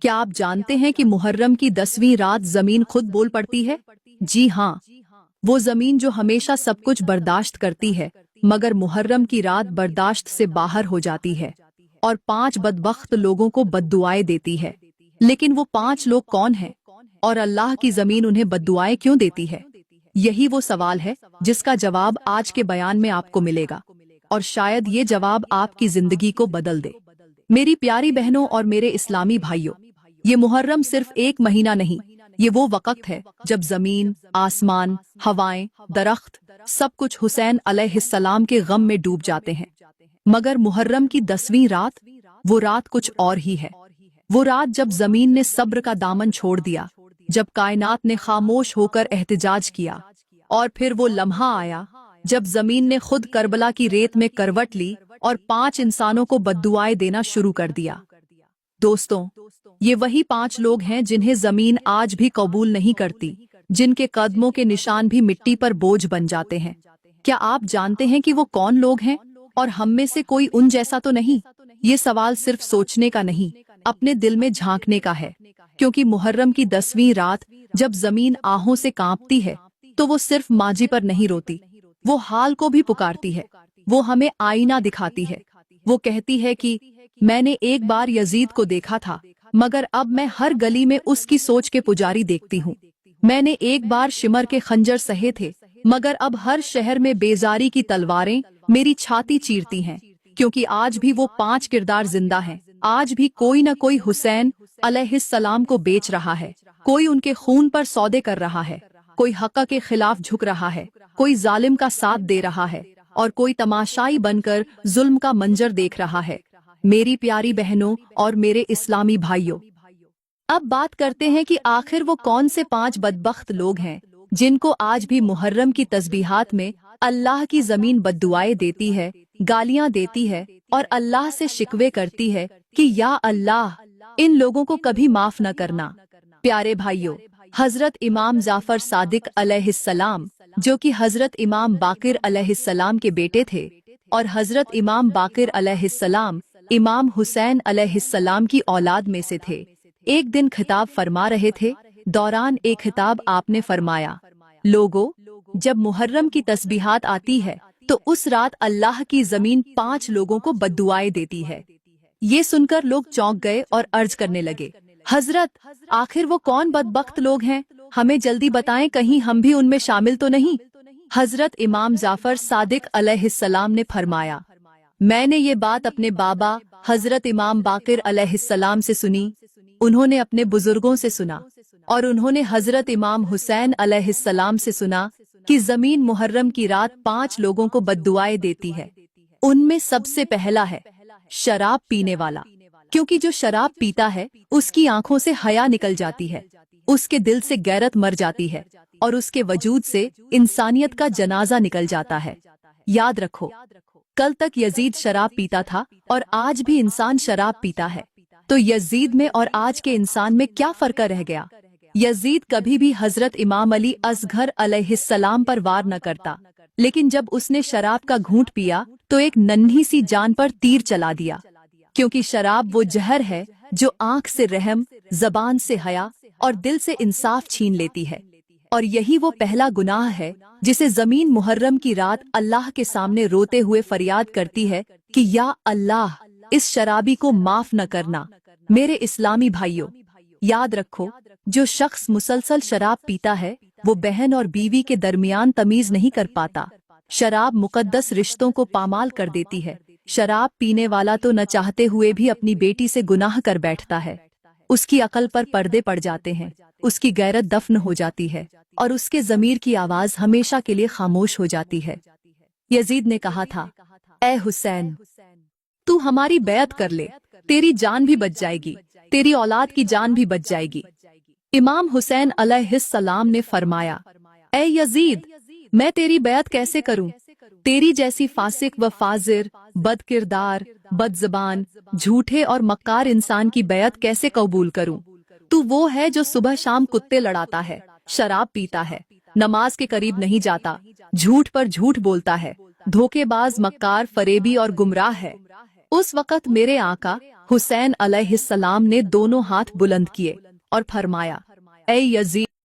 क्या आप जानते हैं कि मुहर्रम की 10वीं रात जमीन खुद बोल पड़ती है? जी हाँ, वो जमीन जो हमेशा सब कुछ बर्दाश्त करती है, मगर मुहर्रम की रात बर्दाश्त से बाहर हो जाती है और 5 बदबख्त लोगों को बद्दुआएं देती है। लेकिन वो 5 लोग कौन हैं? और अल्लाह की जमीन उन्हें बद्दुआएं क्यों देती है? यही वो सवाल है जिसका जवाब आज के बयान में आपको मिलेगा, और शायद ये जवाब आपकी जिंदगी को बदल दे। मेरी प्यारी बहनों और मेरे इस्लामी भाइयों, ये मुहर्रम सिर्फ एक महीना नहीं, ये वो वक्त है जब जमीन, आसमान, हवाएं, दरख्त, सब कुछ हुसैन अलैहिस्सलाम के गम में डूब जाते हैं। मगर मुहर्रम की 10वीं रात, वो रात कुछ और ही है। वो रात जब जमीन ने सब्र का दामन छोड़ दिया, जब कायनात ने खामोश होकर एहतिजाज किया, और फिर वो लम्हा आया जब जमीन ने खुद करबला की रेत में करवट ली और 5 इंसानों को बद्दुआएं देना शुरू कर दिया। दोस्तों, ये वही 5 लोग हैं जिन्हें जमीन आज भी कबूल नहीं करती, जिनके कदमों के निशान भी मिट्टी पर बोझ बन जाते हैं। क्या आप जानते हैं कि वो कौन लोग हैं? और हम में से कोई उन जैसा तो नहीं? ये सवाल सिर्फ सोचने का नहीं, अपने दिल में झांकने का है, क्योंकि मुहर्रम की 10वीं रात जब जमीन आहों से कांपती है, तो वो सिर्फ माजी पर नहीं रोती, वो हाल को भी पुकारती है। वो हमें आईना दिखाती है। वो कहती है कि मैंने एक बार यजीद को देखा था, मगर अब मैं हर गली में उसकी सोच के पुजारी देखती हूँ। मैंने एक बार शिमर के खंजर सहे थे, मगर अब हर शहर में बेजारी की तलवारें मेरी छाती चीरती हैं, क्योंकि आज भी वो 5 किरदार जिंदा हैं। आज भी कोई न कोई हुसैन अलैहिस्सलाम को बेच रहा है, कोई उनके खून पर सौदे कर रहा है, कोई हक़ के खिलाफ झुक रहा है, कोई जालिम का साथ दे रहा है, और कोई तमाशाई बनकर जुल्म का मंजर देख रहा है। मेरी प्यारी बहनों और मेरे इस्लामी भाइयों, अब बात करते हैं कि आखिर वो कौन से 5 बदबख्त लोग हैं जिनको आज भी मुहर्रम की तस्बीहात में अल्लाह की जमीन बद्दुआएं देती है, गालियां देती है और अल्लाह से शिकवे करती है कि या अल्लाह, इन लोगों को कभी माफ न करना। प्यारे भाइयों, हजरत इमाम जाफर सादिक अलैहिस्सलाम, जो कि हजरत इमाम बाकिर अलैहिस्सलाम के बेटे थे, और हजरत इमाम बाकिर अलैहिस्सलाम इमाम हुसैन अलैहिस्सलाम की औलाद में से थे, एक दिन खिताब फरमा रहे थे। दौरान एक खिताब आपने फरमाया, लोगो, जब मुहर्रम की तस्बीहात आती है तो उस रात अल्लाह की जमीन 5 लोगों को बद्दुआएं देती है। ये सुनकर लोग चौंक गए और अर्ज करने लगे, हजरत, आखिर वो कौन बदबख्त लोग हैं? हमें जल्दी बताएं, कहीं हम भी उनमें शामिल तो नहीं। हजरत इमाम जाफर सादिक अलैहिस्सलाम ने फरमाया, मैंने ये बात अपने बाबा हजरत इमाम बाकिर अलैहिस्सलाम से सुनी, उन्होंने अपने बुजुर्गों से सुना, और उन्होंने हजरत इमाम हुसैन अलैहिस्सलाम से सुना कि जमीन मुहर्रम की रात 5 लोगों को बद्दुआएं देती है। उनमें सबसे पहला है शराब पीने वाला, क्योंकि जो शराब पीता है उसकी आंखों से हया निकल जाती है, उसके दिल से गैरत मर जाती है, और उसके वजूद से इंसानियत का जनाजा निकल जाता है। याद रखो, कल तक यजीद शराब पीता था और आज भी इंसान शराब पीता है, तो यजीद में और आज के इंसान में क्या फर्क रह गया? यजीद कभी भी हजरत इमाम अली असगर अलैहिस्सलाम पर वार न करता, लेकिन जब उसने शराब का घूंट पिया तो एक नन्ही सी जान पर तीर चला दिया, क्योंकि शराब वो जहर है जो आंख से रहम, जबान से हया और दिल से इंसाफ छीन लेती है। और यही वो पहला गुनाह है जिसे जमीन मुहर्रम की रात अल्लाह के सामने रोते हुए फरियाद करती है कि या अल्लाह, इस शराबी को माफ न करना। मेरे इस्लामी भाइयों, याद रखो, जो शख्स मुसलसल शराब पीता है वो बहन और बीवी के दरमियान तमीज नहीं कर पाता। शराब मुकद्दस रिश्तों को पामाल कर देती है। शराब पीने वाला तो न चाहते हुए भी अपनी बेटी से गुनाह कर बैठता है। उसकी अकल पर पर्दे पड़ जाते हैं, उसकी गैरत दफन हो जाती है, और उसके ज़मीर की आवाज हमेशा के लिए खामोश हो जाती है। यजीद ने कहा था, ए हुसैन, तू हमारी बैत कर ले, तेरी जान भी बच जाएगी, तेरी औलाद की जान भी बच जाएगी। इमाम हुसैन अलैहिस्सलाम ने फरमाया, ए यजीद, मैं तेरी बैत कैसे करूं? तेरी जैसी फासिक व फाजिर, बदकिरदार, बदजबान, झूठे और मक्कार इंसान की बैत कैसे कबूल करूं? तू वो है जो सुबह शाम कुत्ते लड़ाता है, शराब पीता है, नमाज के करीब नहीं जाता, झूठ पर झूठ बोलता है, धोखेबाज, मक्कार, फरेबी और गुमराह है। उस वक़्त मेरे आका حسین علیہ السلام نے دونوں ہاتھ بلند کیے اور فرمایا، اے یزید